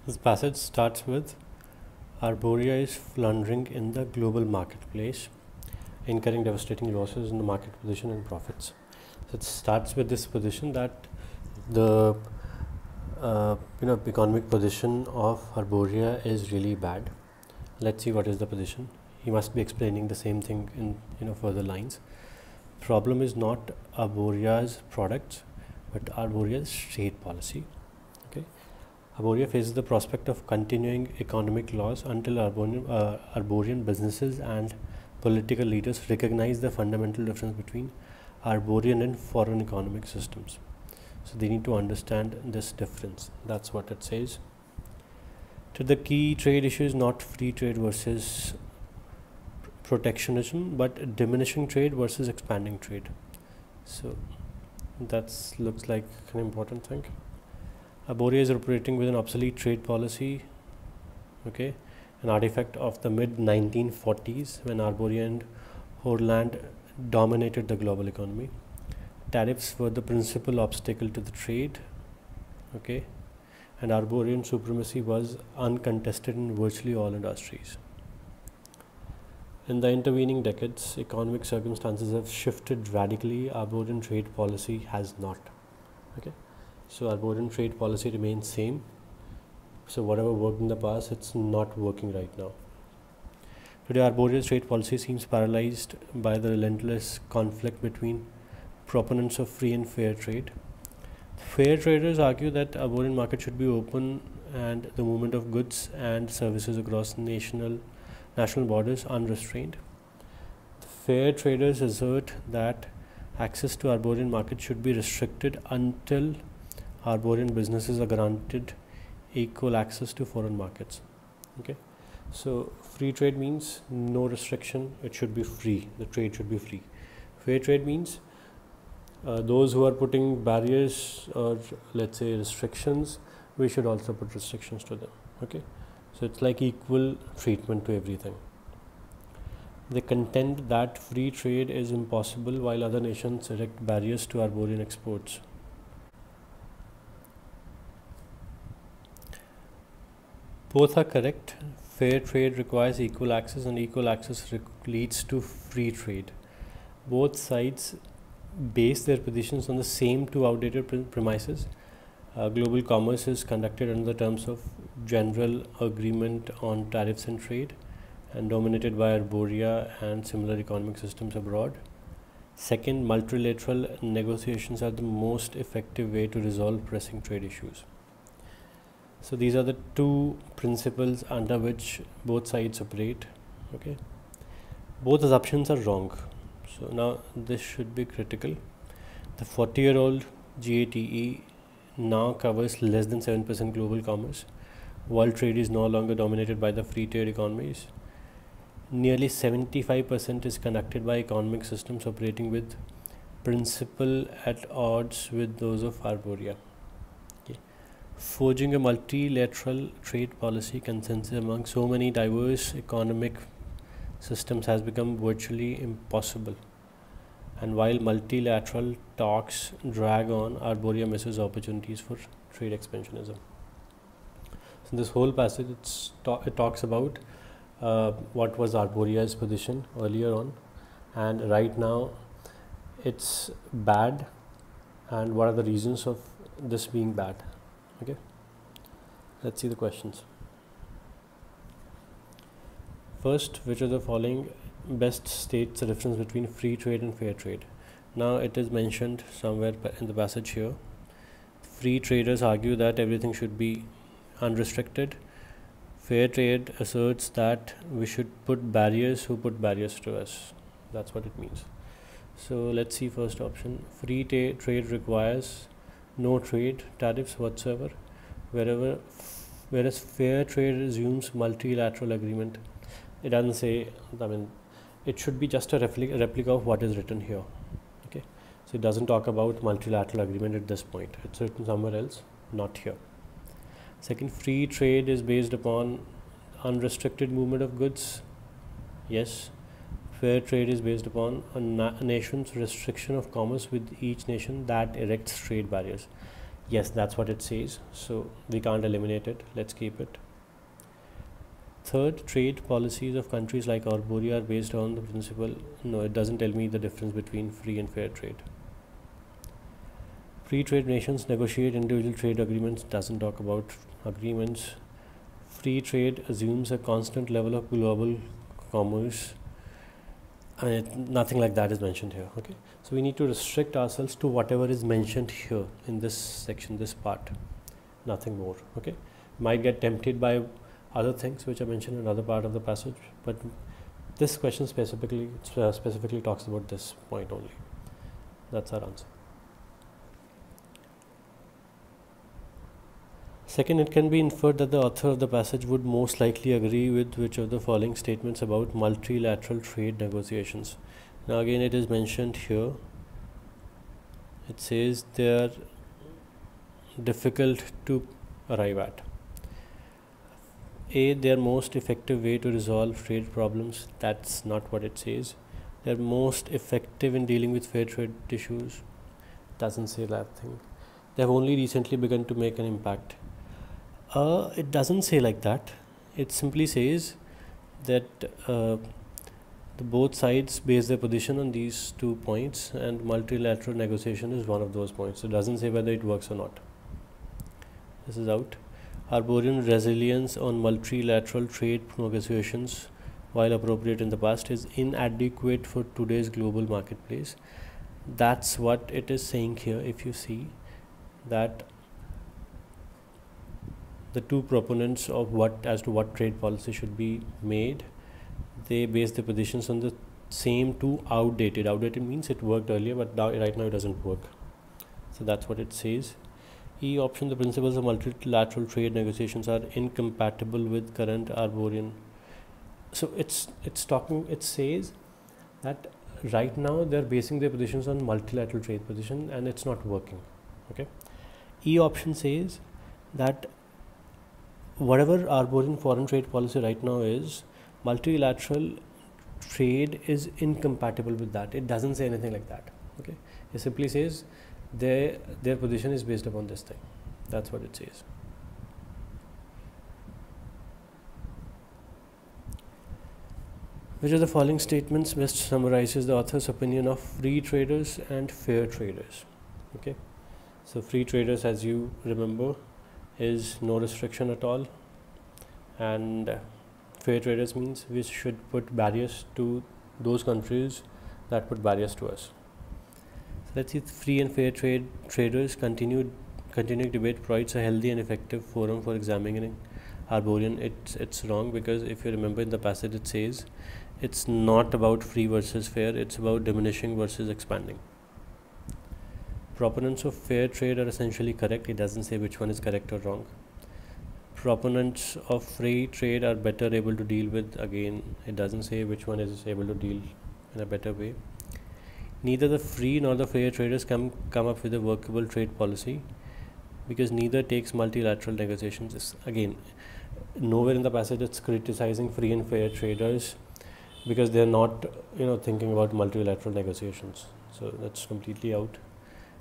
This passage starts with Arboria is floundering in the global marketplace, incurring devastating losses in the market position and profits. So it starts with this position that the economic position of Arboria is really bad. Let's see what is the position. He must be explaining the same thing in further lines. Problem is not Arboria's products, but Arboria's trade policy. Okay, Arboria faces the prospect of continuing economic loss until Arborian businesses and political leaders recognize the fundamental difference between Arborian and foreign economic systems. So they need to understand this difference. That's what it says. To the key trade issues, not free trade versus protectionism, but diminishing trade versus expanding trade. So that looks like an important thing. Arboria is operating with an obsolete trade policy, okay, an artifact of the mid 1940s when Arboria and Horland dominated the global economy. Tariffs were the principal obstacle to the trade, okay, and Arborian supremacy was uncontested in virtually all industries. In the intervening decades, economic circumstances have shifted radically. Arborian trade policy has not. Okay, so Arborian trade policy remains same. So whatever worked in the past, it's not working right now. Today, Arboria's trade policy seems paralyzed by the relentless conflict between proponents of free and fair trade. Fair traders argue that Arborian market should be open and the movement of goods and services across national borders unrestrained. The fair traders assert that access to Arborian market should be restricted until Arborian businesses are granted equal access to foreign markets. Okay, so free trade means no restriction, it should be free, the trade should be free. Fair trade means those who are putting barriers or let's say restrictions, we should also put restrictions to them. Okay, so it's like equal treatment to everything. They contend that free trade is impossible while other nations erect barriers to Arborian exports. Both are correct. Fair trade requires equal access and equal access leads to free trade. Both sides base their positions on the same two outdated premises. Global commerce is conducted under the terms of General Agreement on Tariffs and Trade and dominated by Arboria and similar economic systems abroad. Second, multilateral negotiations are the most effective way to resolve pressing trade issues. So these are the two principles under which both sides operate. Okay, both assumptions are wrong. So now this should be critical. The 40-year-old GATE now covers less than 7% global commerce. World trade is no longer dominated by the free trade economies. Nearly 75% is conducted by economic systems operating with principle at odds with those of Arboria. Okay. Forging a multilateral trade policy consensus among so many diverse economic systems has become virtually impossible. And while multilateral talks drag on, Arboria misses opportunities for trade expansionism. So this whole passage it talks about what was Arboria's position earlier on, and right now it's bad, and what are the reasons of this being bad. Okay, let's see the questions. First, which of the following best states the difference between free trade and fair trade? Now it is mentioned somewhere in the passage here. Free traders argue that everything should be unrestricted. Fair trade asserts that we should put barriers who put barriers to us. That's what it means. So let's see first option. Free trade requires no trade tariffs whatsoever, whereas fair trade assumes multilateral agreement. It doesn't say, it should be just a replica of what is written here. Okay, so it doesn't talk about multilateral agreement at this point. It's written somewhere else, not here. Second, free trade is based upon unrestricted movement of goods. Yes. Fair trade is based upon a nation's restriction of commerce with each nation that erects trade barriers. Yes, that's what it says, so we can't eliminate it. Let's keep it. Third, trade policies of countries like Arboria are based on the principle. No, it doesn't tell me the difference between free and fair trade. Free trade nations negotiate individual trade agreements, doesn't talk about agreements. Free trade assumes a constant level of global commerce. I mean, nothing like that is mentioned here. Okay, so we need to restrict ourselves to whatever is mentioned here in this section, this part, nothing more. Okay, might get tempted by other things which are mentioned in another part of the passage, but this question specifically talks about this point only. That's our answer. Second, it can be inferred that the author of the passage would most likely agree with which of the following statements about multilateral trade negotiations. Now again, it is mentioned here. It says they are difficult to arrive at. A, their most effective way to resolve trade problems. That's not what it says. They're most effective in dealing with fair trade issues. Doesn't say that thing. They have only recently begun to make an impact. It doesn't say like that. It simply says that the both sides base their position on these 2 points, and multilateral negotiation is one of those points. It doesn't say whether it works or not. This is out. Arborian resilience on multilateral trade negotiations, while appropriate in the past, is inadequate for today's global marketplace. That's what it is saying here. If you see that the two proponents of what trade policy should be made, they base their positions on the same two outdated means it worked earlier, but right now it doesn't work. So that's what it says. E option, the principles of multilateral trade negotiations are incompatible with current Arborian. So it says that right now they're basing their positions on multilateral trade position and it's not working. Okay. E option says that whatever Arborian foreign trade policy right now is, multilateral trade is incompatible with that. It doesn't say anything like that. Okay. It simply says their position is based upon this thing. That's what it says. Which of the following statements best summarizes the author's opinion of free traders and fair traders? Okay, so free traders, as you remember, is no restriction at all, and fair traders means we should put barriers to those countries that put barriers to us. Let's see, free and fair traders continuing debate provides a healthy and effective forum for examining Arborian. It's wrong, because if you remember in the passage it says it's not about free versus fair, it's about diminishing versus expanding. Proponents of fair trade are essentially correct. It doesn't say which one is correct or wrong. Proponents of free trade are better able to deal with, again it doesn't say which one is able to deal in a better way. Neither the free nor the fair traders come up with a workable trade policy, because neither takes multilateral negotiations. Again, nowhere in the passage it's criticizing free and fair traders, because they're not thinking about multilateral negotiations. So that's completely out.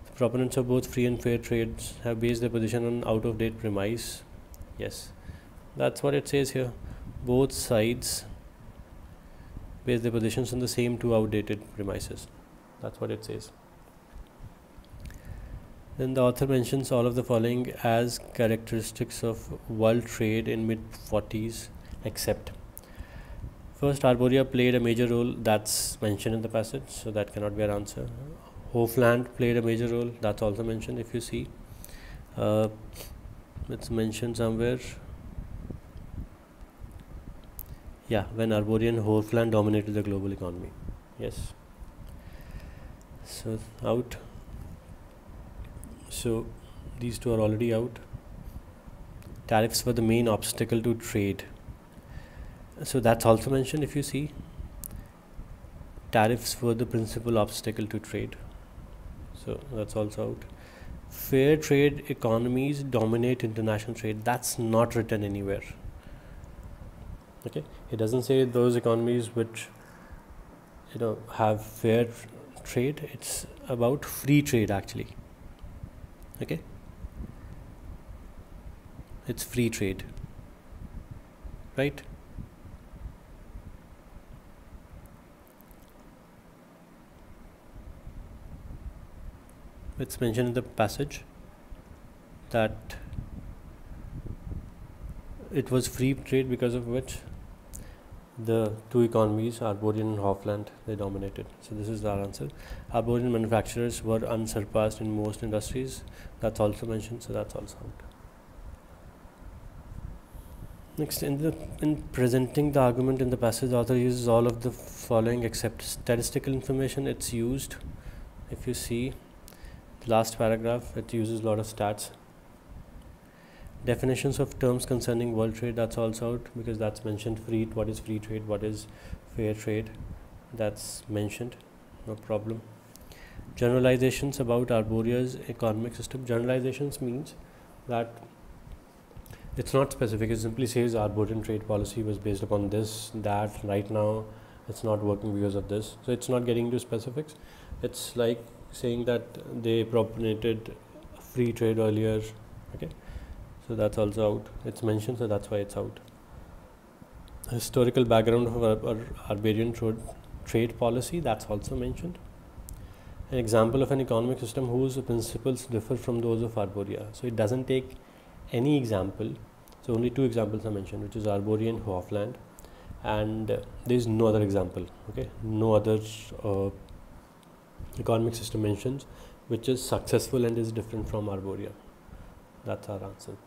The proponents of both free and fair trades have based their position on out-of-date premise. Yes, that's what it says here. Both sides base their positions on the same two outdated premises. That's what it says. Then the author mentions all of the following as characteristics of world trade in mid-40s, except first, Arboria played a major role. That's mentioned in the passage, so that cannot be our answer. Hofland played a major role. That's also mentioned. If you see, it's mentioned somewhere. Yeah, when Arboria and Hofland dominated the global economy. Yes. So out. So these two are already out. Tariffs were the main obstacle to trade. So that's also mentioned. If you see, tariffs were the principal obstacle to trade. So that's also out. Fair trade economies dominate international trade. That's not written anywhere. Okay, it doesn't say those economies which have fair trade. It's about free trade actually. Okay, it's free trade, right? It's mentioned in the passage that it was free trade because of which the two economies, Arborian and Hofland, they dominated. So this is our answer. Arborian manufacturers were unsurpassed in most industries. That's also mentioned, so that's also out. Next, in presenting the argument in the passage, the author uses all of the following except statistical information. It's used, if you see the last paragraph, it uses a lot of stats. Definitions of terms concerning world trade, that's also out because that's mentioned. What is free trade, what is fair trade, that's mentioned, no problem. Generalizations about Arboria's economic system. Generalizations means that it's not specific. It simply says Arborian trade policy was based upon this, that, right now it's not working because of this. So it's not getting into specifics. It's like saying that they propagated free trade earlier, okay? So that's also out. It's mentioned, so that's why it's out. Historical background of Arborian trade policy, that's also mentioned. An example of an economic system whose principles differ from those of Arboria. So it doesn't take any example. So only two examples are mentioned, which is Arborian and Hofland, and there is no other example. Okay, no other economic system mentions which is successful and is different from Arboria. That's our answer.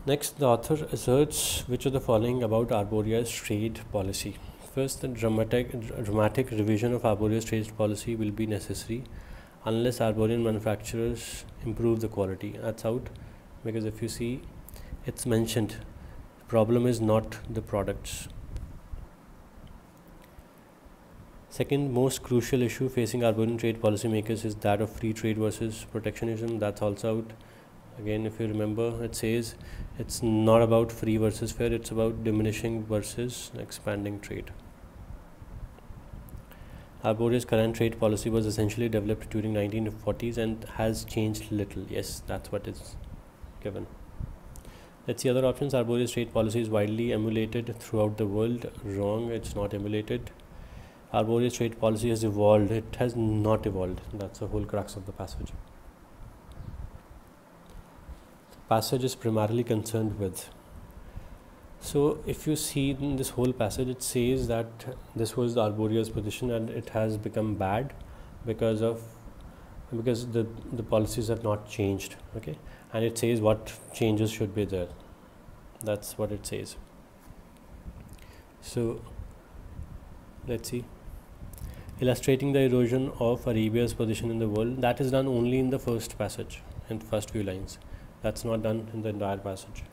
Next, the author asserts which of the following about Arboria's trade policy. First, the dramatic revision of Arboria's trade policy will be necessary unless Arborian manufacturers improve the quality. That's out because if you see, it's mentioned, the problem is not the products. Second most crucial issue facing Arborian trade policymakers is that of free trade versus protectionism. That's also out. Again, if you remember, it says it's not about free versus fair, it's about diminishing versus expanding trade. Arboria's current trade policy was essentially developed during 1940s and has changed little. Yes, that's what is given. Let's see other options. Arboria's trade policy is widely emulated throughout the world. Wrong, it's not emulated. Arboria's trade policy has evolved. It has not evolved. That's the whole crux of the passage. Passage is primarily concerned with. So if you see in this whole passage, it says that this was Arboria's position and it has become bad because the policies have not changed. Okay, and it says what changes should be there. That's what it says. So let's see. Illustrating the erosion of Arabia's position in the world, that is done only in the first passage, in the first few lines. That's not done in the entire passage.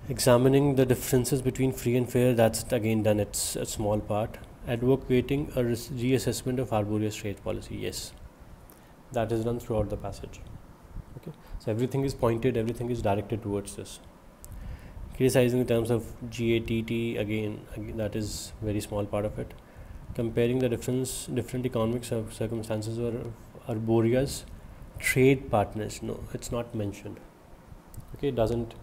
Examining the differences between free and fair, that's again done, it's a small part. Advocating a reassessment of Arboria's trade policy, yes, that is done throughout the passage. Okay, so everything is pointed, everything is directed towards this. Criticizing in terms of GATT, again that is very small part of it. Comparing the different economic circumstances of Arboria's trade partners, no, it's not mentioned. Okay, it doesn't,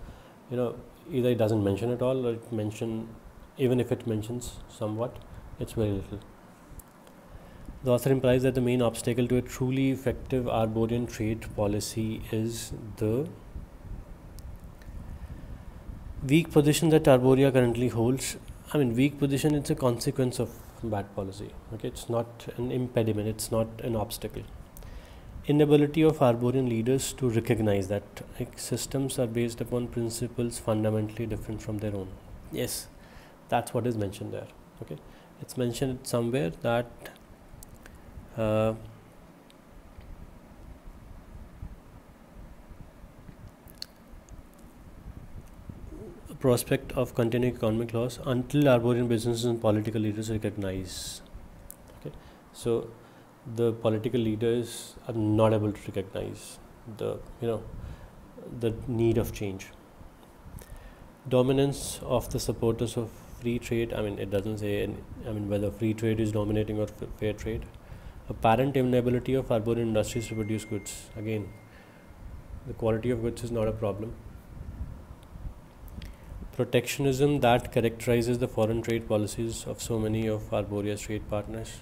either it doesn't mention at all, or it mention, even if it mentions somewhat, it's very little. The author implies that the main obstacle to a truly effective Arborian trade policy is the weak position that Arboria currently holds. I mean, weak position, it's a consequence of bad policy. Okay, it's not an impediment, it's not an obstacle. Inability of Arborian leaders to recognize that systems are based upon principles fundamentally different from their own. Yes, that's what is mentioned there. Okay, it's mentioned somewhere that prospect of continuing economic loss until Arborian businesses and political leaders recognize. Okay, so the political leaders are not able to recognize the need of change. Dominance of the supporters of free trade. I mean, it doesn't say whether free trade is dominating or fair trade. Apparent inability of Arborian industries to produce goods. Again, the quality of goods is not a problem. Protectionism that characterizes the foreign trade policies of so many of Arboria's trade partners.